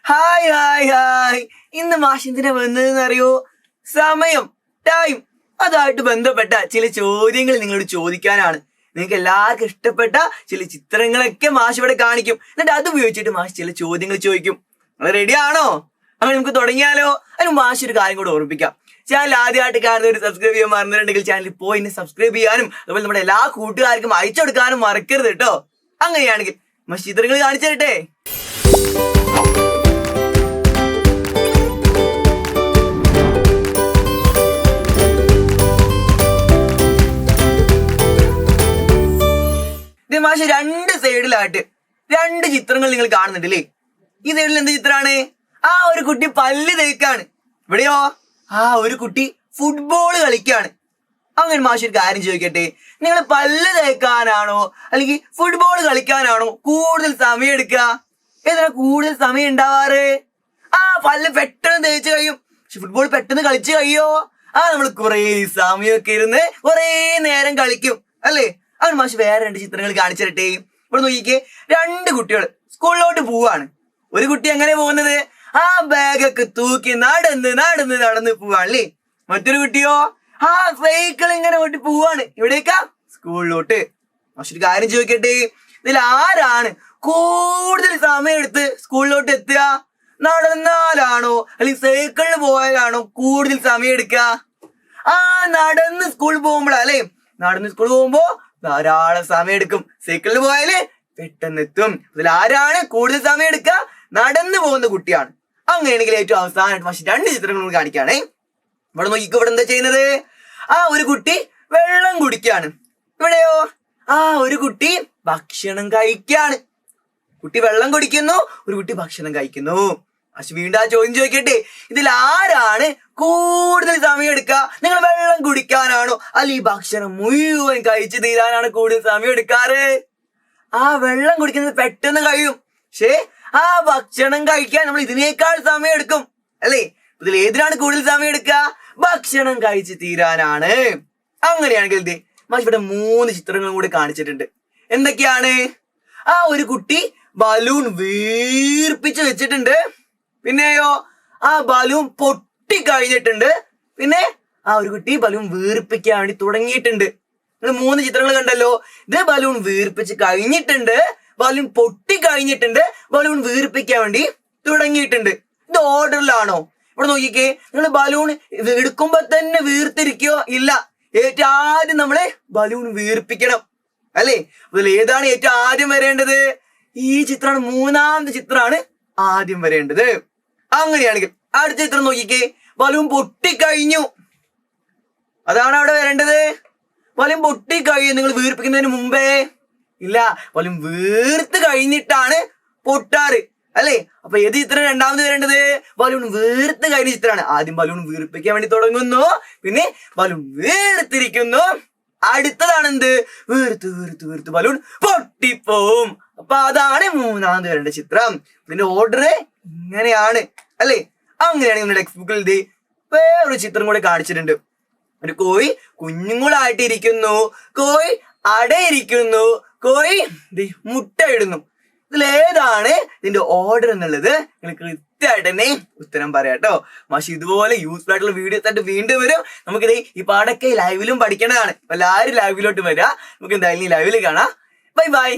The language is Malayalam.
Hi hi hi. ഇന്ന് മാഷ് എന്തിനാ വന്നതെന്ന് അറിയോ? സമയം, ടൈം, അതായിട്ട് ബന്ധപ്പെട്ട ചില ചോദ്യങ്ങൾ നിങ്ങളോട് ചോദിക്കാനാണ്. നിങ്ങൾക്ക് എല്ലാവർക്കും ഇഷ്ടപ്പെട്ട ചില ചിത്രങ്ങളൊക്കെ മാഷ് ഇവിടെ കാണിക്കും. എന്നിട്ട് അത് ഉപയോഗിച്ചിട്ട് മാഷ് ചില ചോദ്യങ്ങൾ ചോദിക്കും. നിങ്ങൾ റെഡി ആണോ? അങ്ങനെ നമുക്ക് തുടങ്ങിയാലോ? അതിന് മാഷ് ഒരു കാര്യം കൂടെ ഓർമ്മിപ്പിക്കാം. ചാനൽ ആദ്യമായിട്ട് കാണുന്നവർ സബ്സ്ക്രൈബ് ചെയ്യാൻ മറന്നിട്ടുണ്ടെങ്കിൽ ചാനലിൽ പോയി എന്നെ സബ്സ്ക്രൈബ് ചെയ്യാനും അതുപോലെ നമ്മുടെ എല്ലാ കൂട്ടുകാർക്കും അയച്ചു കൊടുക്കാനും മറക്കരുത് കേട്ടോ. അങ്ങനെയാണെങ്കിൽ മാഷ് ചിത്രങ്ങൾ കാണിച്ചു തരട്ടെ. മാഷ് രണ്ട് സൈഡിലായിട്ട് രണ്ട് ചിത്രങ്ങൾ നിങ്ങൾ കാണുന്നുണ്ടല്ലേ? ഈ സൈഡിൽ എന്ത് ചിത്രമാണ്? ഒരു കുട്ടി പല്ല് തേക്കാണ്. ഇവിടെയോ ഒരു കുട്ടി ഫുട്ബോൾ കളിക്കാണ്. അങ്ങനെ മാഷ് ഒരു കാര്യം ചോദിക്കട്ടെ, നിങ്ങൾ പല്ല് തേക്കാനാണോ അല്ലെങ്കിൽ ഫുട്ബോൾ കളിക്കാനാണോ കൂടുതൽ സമയം എടുക്കുക? ഏതാണ് കൂടുതൽ സമയം ഉണ്ടാവാറ്? പല്ല് പെട്ടെന്ന് തേച്ച് കഴിയും. പക്ഷെ ഫുട്ബോൾ പെട്ടെന്ന് കളിച്ചു കഴിയോ? നമ്മൾ കുറേ സമയമൊക്കെ ഇരുന്ന് കുറേ നേരം കളിക്കും അല്ലേ? അവൻ മാഷ് വേറെ രണ്ട് ചിത്രങ്ങൾ കാണിച്ചു തരട്ടെ. ഇവിടെ നോക്കിക്കേ, രണ്ട് കുട്ടികൾ സ്കൂളിലോട്ട് പോവാണ്. ഒരു കുട്ടി എങ്ങനെ പോകുന്നത്? ബാഗൊക്കെ തൂക്കി നടന്ന് നടന്ന് നടന്ന് പോവാണല്ലേ. മറ്റൊരു കുട്ടിയോ സൈക്കിൾ ഇങ്ങനെ ഓട്ടി പോവാണ്. എവിടേക്കാ? സ്കൂളിലോട്ട്. മാഷ് ഒരു കാര്യം ചോദിക്കട്ടെ, ഇതിൽ ആരാണ് കൂടുതൽ സമയം എടുത്ത് സ്കൂളിലോട്ട് എത്തുക? നടന്നാലാണോ അല്ലെങ്കിൽ സൈക്കിളിൽ പോയാലാണോ കൂടുതൽ സമയം എടുക്കുക? നടന്ന് സ്കൂളിൽ പോകുമ്പോഴാ അല്ലേ? നടന്ന് സ്കൂളിൽ പോകുമ്പോ ധാരാളം സമയം എടുക്കും. സൈക്കിളിൽ പോയാല് പെട്ടെന്ന് എത്തും. അതിൽ ആരാണ് കൂടുതൽ സമയം എടുക്കുക? നടന്നു പോകുന്ന കുട്ടിയാണ്. അങ്ങനെയാണെങ്കിൽ ഏറ്റവും അവസാനമായിട്ട് മാഷ് രണ്ട് ചിത്രങ്ങൾ കാണിക്കുകയാണേ. ഇവിടെ നോക്കിക്കോ, ഇവിടെ എന്താ ചെയ്യുന്നത്? ഒരു കുട്ടി വെള്ളം കുടിക്കാണ്. ഇവിടെയോ ഒരു കുട്ടി ഭക്ഷണം കഴിക്കാണ്. കുട്ടി വെള്ളം കുടിക്കുന്നു, ഒരു കുട്ടി ഭക്ഷണം കഴിക്കുന്നു. മാഷ് വീണ്ടും ചോദ്യം ചോദിക്കട്ടെ, ഇതിൽ ആരാണ് കൂടുതൽ സമയം എടുക്കുക? നിങ്ങൾ വെള്ളം കുടിക്കാനാണോ അല്ലെങ്കിൽ ഈ ഭക്ഷണം മുഴുവൻ കഴിച്ചു തീരാനാണ് കൂടുതൽ സമയം എടുക്കാറ്? വെള്ളം കുടിക്കുന്നത് പെട്ടെന്ന് കഴിയും. പക്ഷേ ഭക്ഷണം കഴിക്കാൻ നമ്മൾ ഇതിനേക്കാൾ സമയം എടുക്കും അല്ലേ? ഇതിൽ ഏതിനാണ് കൂടുതൽ സമയം എടുക്കുക? ഭക്ഷണം കഴിച്ചു തീരാനാണ്. അങ്ങനെയാണെങ്കിൽ ഇത് മാഷ് ഇവിടെ 3 ചിത്രങ്ങളും കൂടി കാണിച്ചിട്ടുണ്ട്. എന്തൊക്കെയാണ്? ഒരു കുട്ടി ബലൂൺ വീർപ്പിച്ച് വെച്ചിട്ടുണ്ട്. പിന്നെയോ ബലൂൺ പൊട്ടി കഴിഞ്ഞിട്ടുണ്ട്. പിന്നെ ഒരു കുട്ടി ബലൂൺ വീർപ്പിക്കാൻ വേണ്ടി തുടങ്ങിയിട്ടുണ്ട്. നിങ്ങൾ 3 ചിത്രങ്ങൾ കണ്ടല്ലോ. ഇത് ബലൂൺ വീർപ്പിച്ച് കഴിഞ്ഞിട്ടുണ്ട്, ബലൂൺ പൊട്ടി കഴിഞ്ഞിട്ടുണ്ട്, ബലൂൺ വീർപ്പിക്കാൻ വേണ്ടി തുടങ്ങിയിട്ടുണ്ട്. ഇത് ഓർഡറിലാണോ? ഇവിടെ നോക്കിക്കേ, നിങ്ങൾ ബലൂൺ എടുക്കുമ്പോ തന്നെ വീർത്തിരിക്കോ? ഇല്ല. ഏറ്റവും ആദ്യം നമ്മള് ബലൂൺ വീർപ്പിക്കണം അല്ലേ? അതിൽ ഏതാണ് ഏറ്റവും ആദ്യം വരേണ്ടത്? ഈ ചിത്രമാണ്, 3ാമത്തെ ചിത്രമാണ് ആദ്യം വരേണ്ടത്. അങ്ങനെയാണെങ്കിൽ അടുത്ത ചിത്രം നോക്കിക്കേ, ബലൂൺ പൊട്ടിക്കഴിഞ്ഞു. അതാണ് അവിടെ വരേണ്ടത്. ബലൂൺ പൊട്ടിക്കഴിഞ്ഞു നിങ്ങൾ വീർപ്പിക്കുന്നതിന് മുമ്പേ? ഇല്ല, ബലൂൺ വീർത്ത് കഴിഞ്ഞിട്ടാണ് പൊട്ടാറ് അല്ലേ? അപ്പൊ ഏത് ചിത്രം രണ്ടാമത് വരേണ്ടത്? ബലൂൺ വീർത്ത് കഴിഞ്ഞ ചിത്രമാണ്. ആദ്യം ബലൂൺ വീർപ്പിക്കാൻ വേണ്ടി തുടങ്ങുന്നു, പിന്നെ ബലൂൺ വീർത്തിരിക്കുന്നു. അടുത്തതാണ് എന്ത്? വീർത്ത് വീർത്ത് വീർത്ത് ബലൂൺ പൊട്ടിപ്പോവും. അപ്പൊ അതാണ് 3ാമത് വരേണ്ട ചിത്രം. ഇതിന്റെ ഓർഡർ ഇങ്ങനെയാണ് അല്ലേ? അങ്ങനെയാണെങ്കിൽ നമ്മുടെ ടെക്സ്റ്റ് ബുക്കിൽ ഇത് വേറൊരു ചിത്രം കൂടെ കാണിച്ചിട്ടുണ്ട്. ഒരു കോഴി കുഞ്ഞുങ്ങളായിട്ട് ഇരിക്കുന്നു, കോഴി അടയിരിക്കുന്നു, കോഴി മുട്ട ഇടുന്നു. ഇതിലേതാണ് ഇതിന്റെ ഓർഡർ എന്നുള്ളത് നിങ്ങൾ കൃത്യമായിട്ട് തന്നെ ഉത്തരം പറയാട്ടോ. മാഷ് ഇതുപോലെ യൂസ്ഫുൾ ആയിട്ടുള്ള വീഡിയോസ് ആയിട്ട് വീണ്ടും വരും. നമുക്കിത് ഈ പാടൊക്കെ ലൈവിലും പഠിക്കേണ്ടതാണ്. എല്ലാവരും ലൈവിലോട്ട് വരിക. നമുക്ക് എന്തായാലും ലൈവിൽ കാണാം. Bye bye.